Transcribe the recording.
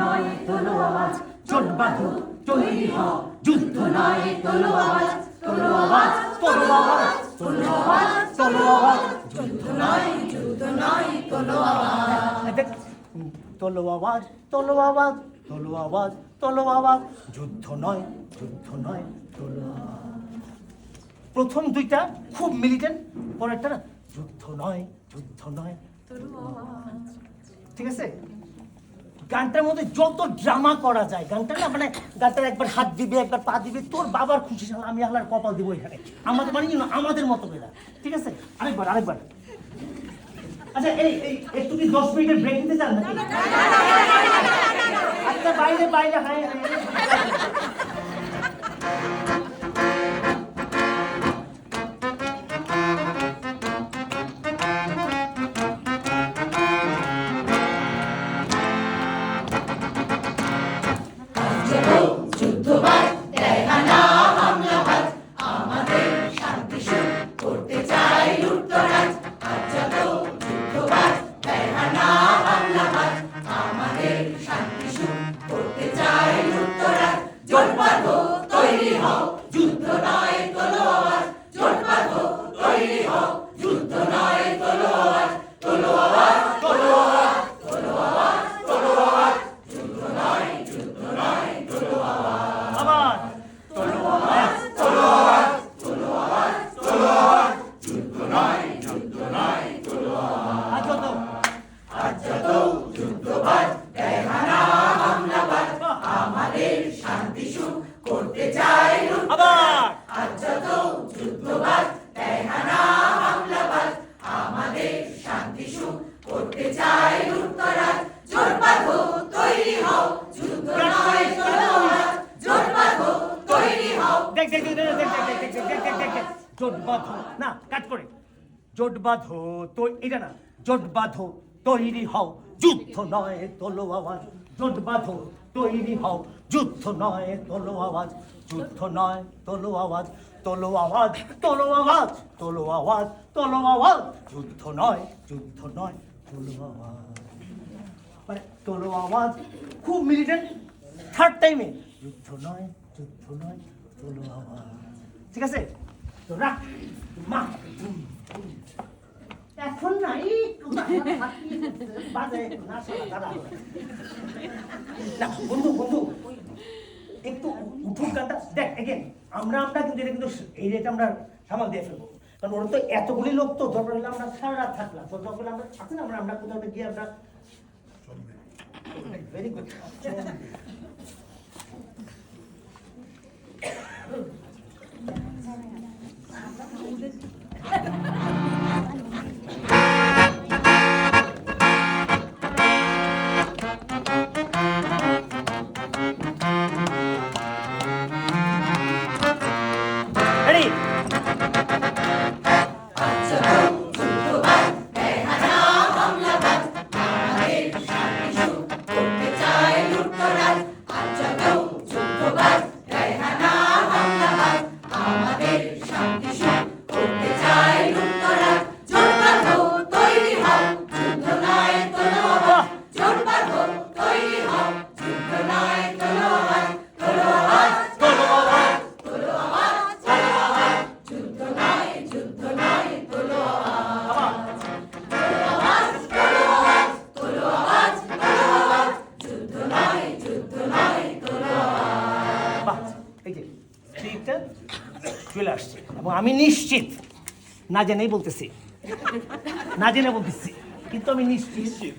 নয় তোলো আওয়াজ, জোট বাঁধো, তৈরি হও, যুদ্ধ নয় তোলো আওয়াজ, তোলো আওয়াজ, তোলো আওয়াজ, তোলো আওয়াজ, তোলো আওয়াজ, যুদ্ধ নয় তোলো আওয়াজ। তোলো আওয়াজ, তোলো আওয়াজ, তোলো আওয়াজ, তোলো আওয়াজ, যুদ্ধ নয় তোলো আওয়াজ। প্রথম দুইটা খুব মিলিটেন্ট, পরেরটা না যুদ্ধ নয় তোলো আওয়াজ। ঠিক আছে? গানটার মধ্যে যত ড্রামা করা যায়, গানটা না মানে গানটার একবার হাত দিবে, একবার পা দিবে, তোর বাবার খুশি, আমি আল্লাহর কপাল দিব এখানে, আমাদের মানে আমাদের মতো করে। ঠিক আছে? আরেকবার আচ্ছা, একটু কি 10 মিনিটের ব্রেক নিতে চান নাকি? আচ্ছা, বাইরে হ্যাঁ। জোট বাঁধো না, কাট করে জোট বাঁধো তো এটা না, জোট বাঁধো তৈরি হও, যুদ্ধ নয় তোলো আওয়াজ, জোট বাঁধো তৈরি হও, যুদ্ধ নয় তোলো আওয়াজ, যুদ্ধ নয় তোলো আওয়াজ, তোলো আওয়াজ, তোলো আওয়াজ, তোলো আওয়াজ, তোলো আওয়াজ, যুদ্ধ নয় তোলো আওয়াজ। মানে তোলো আওয়াজ খুব মিলিটেন্ট, থার্ড টাইমে যুদ্ধ নয় তোলো আওয়াজ। ঠিক আছে? তো রাখ মা এখন না, বন্ধু একটু উঠুক গানটা দেখ। এগেন আমরা কিন্তু এটা কিন্তু এই রেট আমরা সামাল দিয়ে ফেলবো, কারণ ওরা তো এতগুলি লোক, তো দরকার হলে আমরা সারা রাত থাকলাম, তো দরকার আমরা থাকি না, আমরা কোথাও গিয়ে আমরা ভেরি গুড। চলে আসছে এবং আমি নিশ্চিত, না জেনেই বলতেছি, কিন্তু আমি নিশ্চিত